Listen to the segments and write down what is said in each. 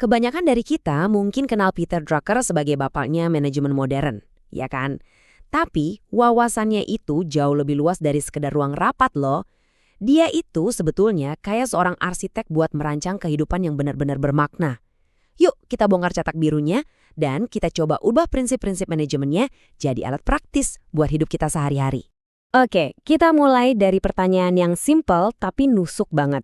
Kebanyakan dari kita mungkin kenal Peter Drucker sebagai bapaknya manajemen modern, ya kan? Tapi wawasannya itu jauh lebih luas dari sekedar ruang rapat loh. Dia itu sebetulnya kayak seorang arsitek buat merancang kehidupan yang benar-benar bermakna. Yuk kita bongkar cetak birunya dan kita coba ubah prinsip-prinsip manajemennya jadi alat praktis buat hidup kita sehari-hari. Oke, kita mulai dari pertanyaan yang simple tapi nusuk banget.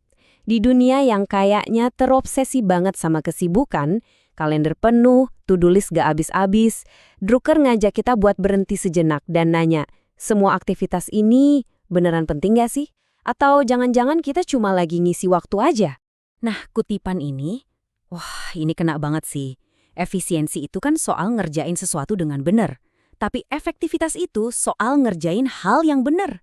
Di dunia yang kayaknya terobsesi banget sama kesibukan, kalender penuh, to-do list gak habis-habis, Drucker ngajak kita buat berhenti sejenak dan nanya, semua aktivitas ini beneran penting gak sih? Atau jangan-jangan kita cuma lagi ngisi waktu aja? Nah, kutipan ini, wah ini kena banget sih. Efisiensi itu kan soal ngerjain sesuatu dengan benar. Tapi efektivitas itu soal ngerjain hal yang benar.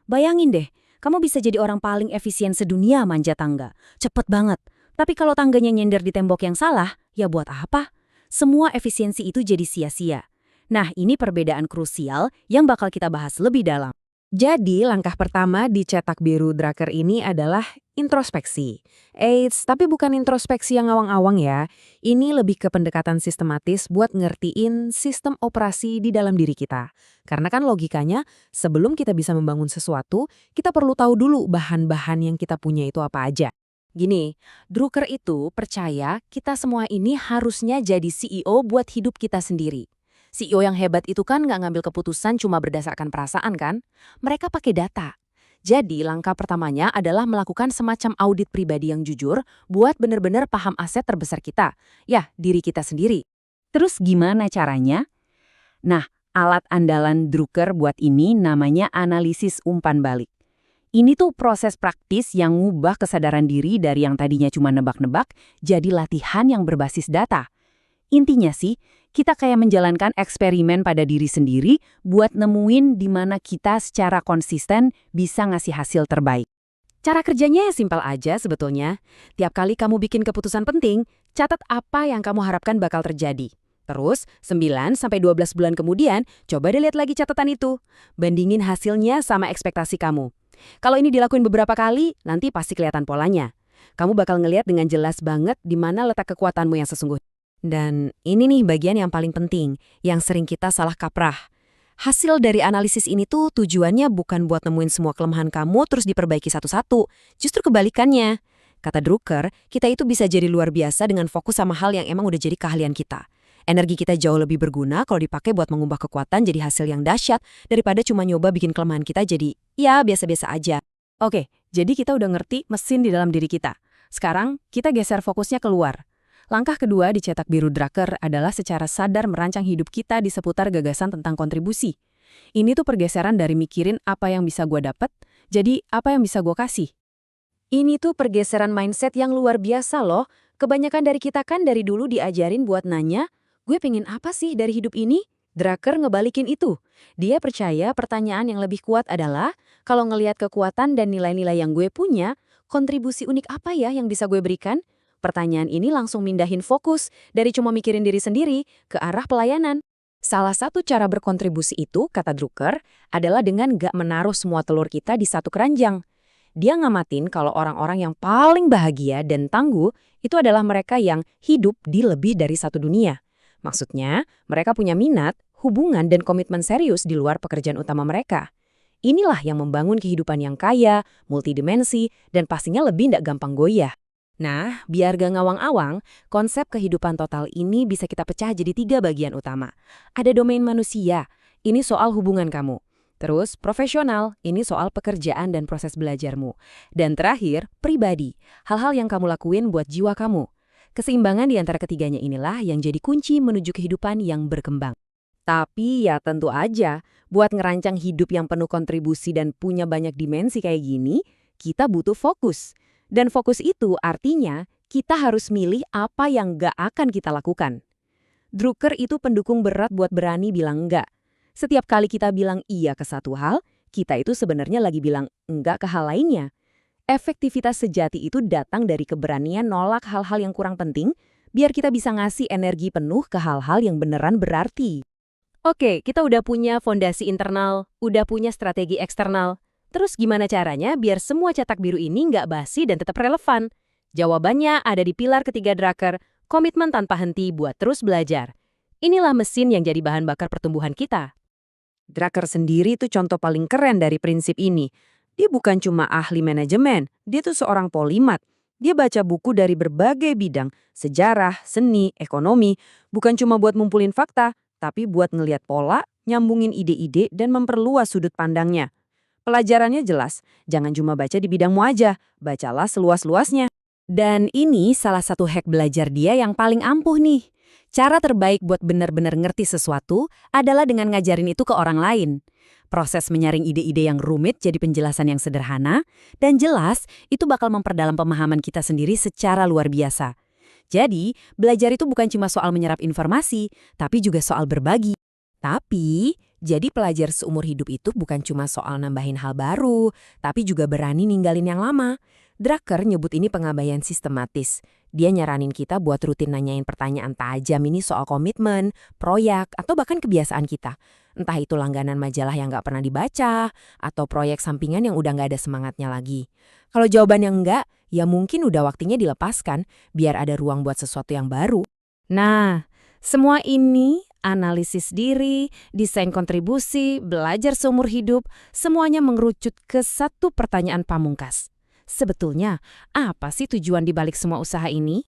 Bayangin deh, kamu bisa jadi orang paling efisien sedunia manjat tangga. Cepet banget. Tapi kalau tangganya nyender di tembok yang salah, ya buat apa? Semua efisiensi itu jadi sia-sia. Nah, ini perbedaan krusial yang bakal kita bahas lebih dalam. Jadi, langkah pertama di cetak biru Drucker ini adalah introspeksi. Tapi bukan introspeksi yang awang-awang ya. Ini lebih ke pendekatan sistematis buat ngertiin sistem operasi di dalam diri kita. Karena kan logikanya, sebelum kita bisa membangun sesuatu, kita perlu tahu dulu bahan-bahan yang kita punya itu apa aja. Gini, Drucker itu percaya kita semua ini harusnya jadi CEO buat hidup kita sendiri. CEO yang hebat itu kan nggak ngambil keputusan cuma berdasarkan perasaan kan? Mereka pakai data. Jadi langkah pertamanya adalah melakukan semacam audit pribadi yang jujur buat benar-benar paham aset terbesar kita. Ya, diri kita sendiri. Terus gimana caranya? Nah, alat andalan Drucker buat ini namanya analisis umpan balik. Ini tuh proses praktis yang ngubah kesadaran diri dari yang tadinya cuma nebak-nebak jadi latihan yang berbasis data. Intinya sih, kita kayak menjalankan eksperimen pada diri sendiri buat nemuin di mana kita secara konsisten bisa ngasih hasil terbaik. Cara kerjanya simpel aja sebetulnya. Tiap kali kamu bikin keputusan penting, catat apa yang kamu harapkan bakal terjadi. Terus, 9-12 bulan kemudian, coba dilihat lagi catatan itu. Bandingin hasilnya sama ekspektasi kamu. Kalau ini dilakuin beberapa kali, nanti pasti kelihatan polanya. Kamu bakal ngelihat dengan jelas banget di mana letak kekuatanmu yang sesungguhnya. Dan ini nih bagian yang paling penting, yang sering kita salah kaprah. Hasil dari analisis ini tuh tujuannya bukan buat nemuin semua kelemahan kamu terus diperbaiki satu-satu. Justru kebalikannya. Kata Drucker, kita itu bisa jadi luar biasa dengan fokus sama hal yang emang udah jadi keahlian kita. Energi kita jauh lebih berguna kalau dipakai buat mengubah kekuatan jadi hasil yang dahsyat daripada cuma nyoba bikin kelemahan kita jadi, ya biasa-biasa aja. Oke, jadi kita udah ngerti mesin di dalam diri kita. Sekarang, kita geser fokusnya keluar. Langkah kedua di cetak biru Drucker adalah secara sadar merancang hidup kita di seputar gagasan tentang kontribusi. Ini tuh pergeseran dari mikirin apa yang bisa gue dapet, jadi apa yang bisa gue kasih. Ini tuh pergeseran mindset yang luar biasa loh. Kebanyakan dari kita kan dari dulu diajarin buat nanya, gue pengen apa sih dari hidup ini? Drucker ngebalikin itu. Dia percaya pertanyaan yang lebih kuat adalah, kalau ngelihat kekuatan dan nilai-nilai yang gue punya, kontribusi unik apa ya yang bisa gue berikan? Pertanyaan ini langsung mindahin fokus dari cuma mikirin diri sendiri ke arah pelayanan. Salah satu cara berkontribusi itu, kata Drucker, adalah dengan gak menaruh semua telur kita di satu keranjang. Dia ngamatin kalau orang-orang yang paling bahagia dan tangguh itu adalah mereka yang hidup di lebih dari satu dunia. Maksudnya, mereka punya minat, hubungan, dan komitmen serius di luar pekerjaan utama mereka. Inilah yang membangun kehidupan yang kaya, multidimensi, dan pastinya lebih gak gampang goyah. Nah, biar gak ngawang-awang, konsep kehidupan total ini bisa kita pecah jadi 3 bagian utama. Ada domain manusia, ini soal hubungan kamu. Terus, profesional, ini soal pekerjaan dan proses belajarmu. Dan terakhir, pribadi, hal-hal yang kamu lakuin buat jiwa kamu. Keseimbangan di antara ketiganya inilah yang jadi kunci menuju kehidupan yang berkembang. Tapi ya tentu aja, buat ngerancang hidup yang penuh kontribusi dan punya banyak dimensi kayak gini, kita butuh fokus. Dan fokus itu artinya kita harus milih apa yang gak akan kita lakukan. Drucker itu pendukung berat buat berani bilang enggak. Setiap kali kita bilang iya ke satu hal, kita itu sebenarnya lagi bilang enggak ke hal lainnya. Efektivitas sejati itu datang dari keberanian nolak hal-hal yang kurang penting, biar kita bisa ngasih energi penuh ke hal-hal yang beneran berarti. Oke, kita udah punya fondasi internal, udah punya strategi eksternal. Terus gimana caranya biar semua cetak biru ini nggak basi dan tetap relevan? Jawabannya ada di pilar ketiga Drucker, komitmen tanpa henti buat terus belajar. Inilah mesin yang jadi bahan bakar pertumbuhan kita. Drucker sendiri tuh contoh paling keren dari prinsip ini. Dia bukan cuma ahli manajemen, dia tuh seorang polimat. Dia baca buku dari berbagai bidang, sejarah, seni, ekonomi, bukan cuma buat ngumpulin fakta, tapi buat ngeliat pola, nyambungin ide-ide, dan memperluas sudut pandangnya. Pelajarannya jelas, jangan cuma baca di bidangmu aja, bacalah seluas-luasnya. Dan ini salah satu hack belajar dia yang paling ampuh nih. Cara terbaik buat benar-benar ngerti sesuatu adalah dengan ngajarin itu ke orang lain. Proses menyaring ide-ide yang rumit jadi penjelasan yang sederhana, dan jelas itu bakal memperdalam pemahaman kita sendiri secara luar biasa. Jadi, belajar itu bukan cuma soal menyerap informasi, tapi juga soal berbagi. Tapi, jadi pelajar seumur hidup itu bukan cuma soal nambahin hal baru, tapi juga berani ninggalin yang lama. Drucker nyebut ini pengabaian sistematis. Dia nyaranin kita buat rutin nanyain pertanyaan tajam ini soal komitmen, proyek, atau bahkan kebiasaan kita. Entah itu langganan majalah yang nggak pernah dibaca, atau proyek sampingan yang udah nggak ada semangatnya lagi. Kalau jawabannya enggak, ya mungkin udah waktunya dilepaskan, biar ada ruang buat sesuatu yang baru. Nah, semua ini, analisis diri, desain kontribusi, belajar seumur hidup, semuanya mengerucut ke satu pertanyaan pamungkas. Sebetulnya, apa sih tujuan dibalik semua usaha ini?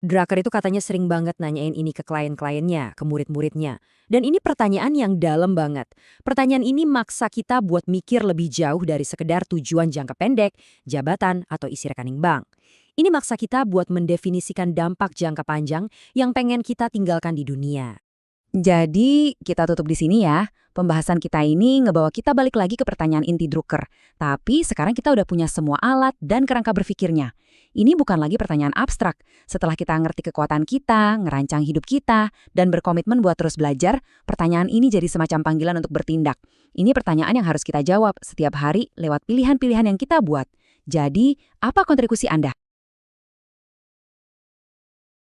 Drucker itu katanya sering banget nanyain ini ke klien-kliennya, ke murid-muridnya. Dan ini pertanyaan yang dalam banget. Pertanyaan ini maksa kita buat mikir lebih jauh dari sekedar tujuan jangka pendek, jabatan, atau isi rekening bank. Ini maksa kita buat mendefinisikan dampak jangka panjang yang pengen kita tinggalkan di dunia. Jadi, kita tutup di sini ya. Pembahasan kita ini ngebawa kita balik lagi ke pertanyaan inti Drucker. Tapi sekarang kita udah punya semua alat dan kerangka berpikirnya. Ini bukan lagi pertanyaan abstrak. Setelah kita ngerti kekuatan kita, ngerancang hidup kita, dan berkomitmen buat terus belajar, pertanyaan ini jadi semacam panggilan untuk bertindak. Ini pertanyaan yang harus kita jawab setiap hari lewat pilihan-pilihan yang kita buat. Jadi, apa kontribusi Anda?